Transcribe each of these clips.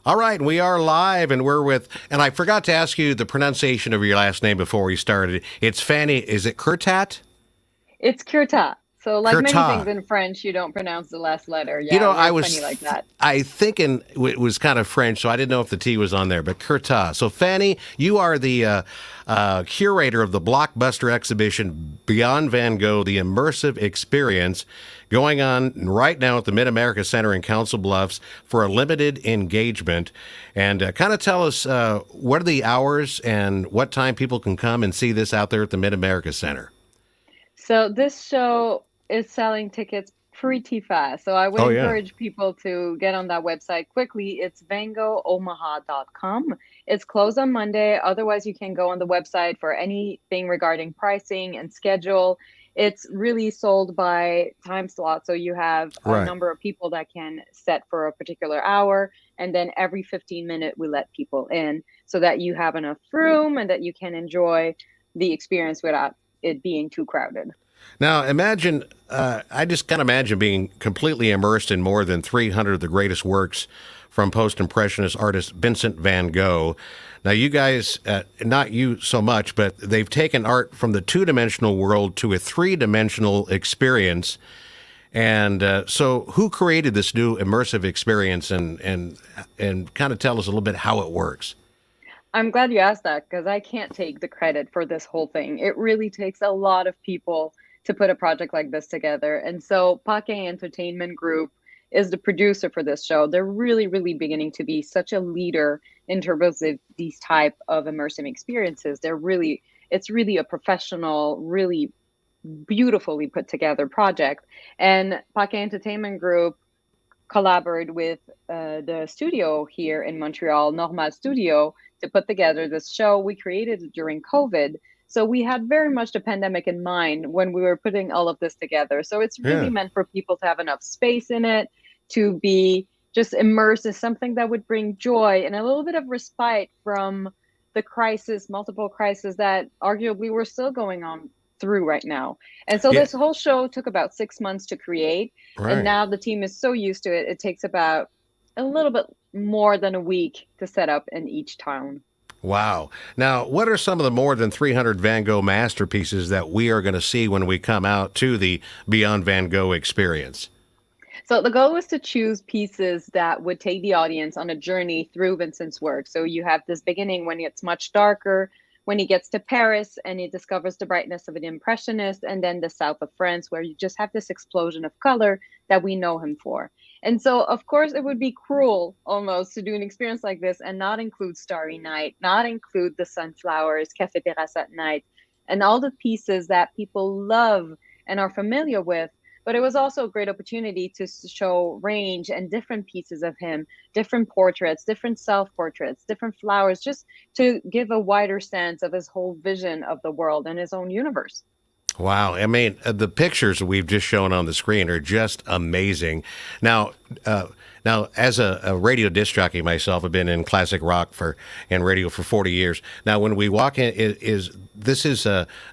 All right, we are live, and we're with, and I forgot to ask you the pronunciation of your last name before we started. It's Fanny, is it Curtat? It's Curtat. So, like many things Curtat. in French, you don't pronounce the last letter. You Yeah, know, I we're was, funny like that. I thinking it was kind of French, so I didn't know if the T was on there, but Curtat. So, Fanny, you are the curator of the blockbuster exhibition Beyond Van Gogh, the Immersive Experience, going on right now at the Mid-America Center in Council Bluffs for a limited engagement. And kind of tell us what are the hours and what time people can come and see this out there at the Mid-America Center. So, this show is selling tickets pretty fast. So, I would Oh, yeah. encourage people to get on that website quickly. It's vangogomaha.com. It's closed on Monday. Otherwise, you can go on the website for anything regarding pricing and schedule. It's really sold by time slot. So, you have a Right. number of people that can set for a particular hour. And then every 15 minutes, we let people in so that you have enough room and that you can enjoy the experience without it being too crowded. Now, imagine, I just can't imagine being completely immersed in more than 300 of the greatest works from post Impressionist artist Vincent van Gogh. Now, you guys, not you so much, but they've taken art from the two-dimensional world to a three-dimensional experience. And so, who created this new immersive experience, and kind of tell us a little bit how it works? I'm glad you asked that because I can't take the credit for this whole thing. It really takes a lot of people to put a project like this together. And so Kaye Entertainment Group is the producer for this show. They're really, really beginning to be such a leader in terms of these type of immersive experiences. It's really a professional, really beautifully put together project. And Kaye Entertainment Group collaborated with the studio here in Montreal, Normal Studio, to put together this show. We created it during COVID. So we had very much the pandemic in mind when we were putting all of this together. So it's really Yeah. meant for people to have enough space in it, to be just immersed in something that would bring joy and a little bit of respite from the crisis, multiple crises that arguably we're still going on through right now. And so Yeah. this whole show took about 6 months to create. And Right. now the team is so used to it, it takes about a little bit more than a week to set up in each town. Wow. Now, what are some of the more than 300 Van Gogh masterpieces that we are going to see when we come out to the Beyond Van Gogh experience? So the goal was to choose pieces that would take the audience on a journey through Vincent's work. So you have this beginning when it's much darker, when he gets to Paris and he discovers the brightness of an impressionist, and then the south of France, where you just have this explosion of color that we know him for. And so, of course, it would be cruel almost to do an experience like this and not include Starry Night, not include the sunflowers, Café Terrasse at Night, and all the pieces that people love and are familiar with. But it was also a great opportunity to show range and different pieces of him, different portraits, different self portraits, different flowers, just to give a wider sense of his whole vision of the world and his own universe. Wow. I mean, the pictures we've just shown on the screen are just amazing. Now, as a radio disc jockey myself, I've been in classic rock and radio for 40 years. Now, when we walk in, this is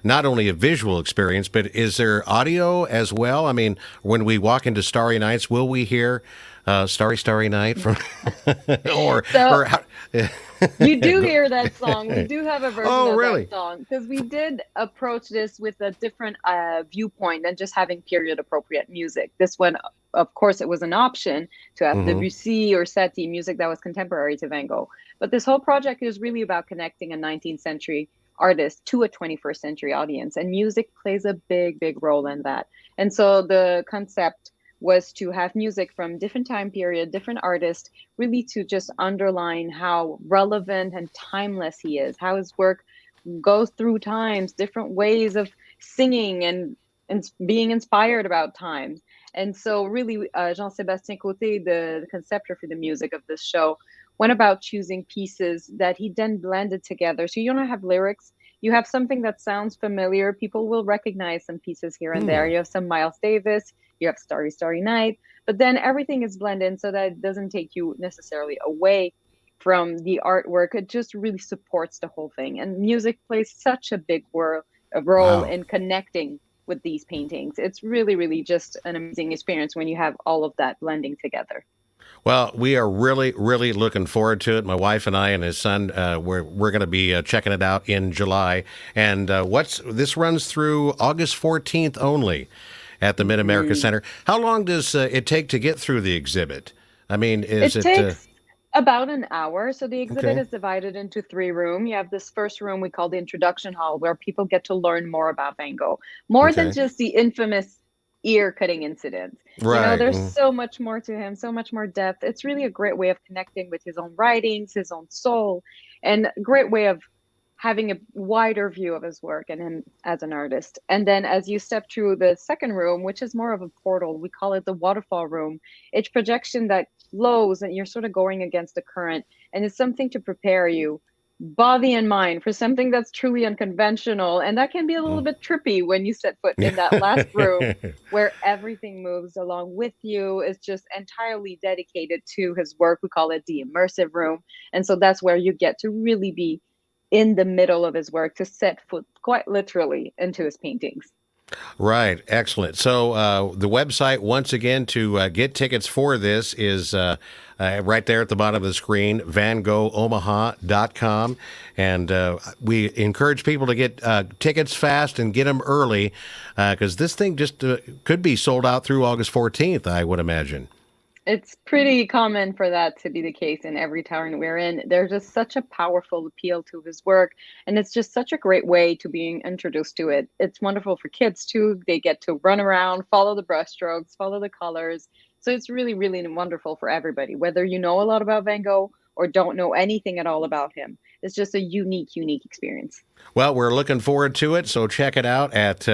not only a visual experience, but is there audio as well? I mean, when we walk into Starry Nights, will we hear "Starry Starry Night" from, or So or how, you do hear that song. We do have a version oh, of that really? song because we did approach this with a different viewpoint than just having period appropriate music. This one, of course, it was an option to have Hmm. Debussy or Satie music that was contemporary to Van Gogh. But this whole project is really about connecting a 19th century artist to a 21st century audience. And music plays a big, big role in that. And so the concept was to have music from different time period, different artists, really to just underline how relevant and timeless he is, how his work goes through times, different ways of singing and being inspired about times. And so, really, Jean-Sébastien Côté, the conceptor for the music of this show, went about choosing pieces that he then blended together. So you don't have lyrics. You have something that sounds familiar. People will recognize some pieces here and there. Hmm. You have some Miles Davis, you have Starry Starry Night, but then everything is blended so that it doesn't take you necessarily away from the artwork. It just really supports the whole thing. And music plays such a big a role Wow. in connecting with these paintings. It's really, really just an amazing experience when you have all of that blending together. Well, we are really, really looking forward to it. My wife and I and his son, we're going to be checking it out in July. And this runs through August 14th only at the Mid America Center. How long does it take to get through the exhibit? I mean, is It it takes about an hour. So the exhibit okay? is divided into three rooms. You have this first room we call the introduction hall, where people get to learn more about Van Gogh, more than Okay, just the infamous ear cutting incident. right. There's so much more to him, so much more depth. It's really a great way of connecting with his own writings, his own soul, and a great way of having a wider view of his work and him as an artist. And then as you step through the second room, which is more of a portal, we call it the waterfall room. It's projection that flows and you're sort of going against the current. And it's something to prepare you, body and mind, for something that's truly unconventional. And that can be a little bit trippy when you set foot in that last room where everything moves along with you. It's just entirely dedicated to his work. We call it the immersive room. And so that's where you get to really be in the middle of his work, to set foot quite literally into his paintings. Right. Excellent. So the website, once again, to get tickets for this is right there at the bottom of the screen, VanGoghOmaha.com. And we encourage people to get tickets fast and get them early because this thing just could be sold out through August 14th, I would imagine. It's pretty common for that to be the case in every town we're in. There's just such a powerful appeal to his work, and it's just such a great way to being introduced to it. It's wonderful for kids too. They get to run around, follow the brushstrokes, follow the colors. So it's really, really wonderful for everybody, whether you know a lot about Van Gogh or don't know anything at all about him. It's just a unique experience. Well, we're looking forward to it, so check it out at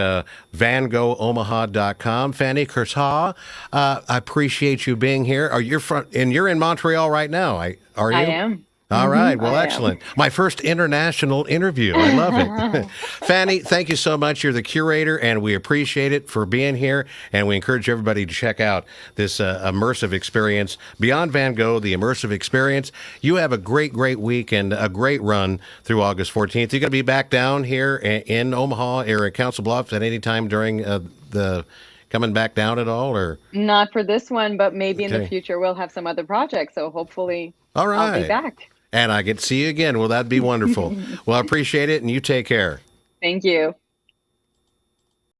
VanGoghOmaha.com. Fanny Curtat, I appreciate you being here. You're in Montreal right now, are you? I am. All right. Well, I excellent. My first international interview. I love it. am. Fanny, thank you so much. You're the curator, and we appreciate it for being here. And we encourage everybody to check out this immersive experience, Beyond Van Gogh, the immersive experience. You have a great week and a great run through August 14th. You're going to be back down here in Omaha or at Council Bluffs at any time during the coming back down at all, or Not for this one, but maybe in the okay. future we'll have some other projects. So hopefully All I'll be right. back. And I get to see you again. Well, that'd be wonderful. Well, I appreciate it, and you take care. Thank you.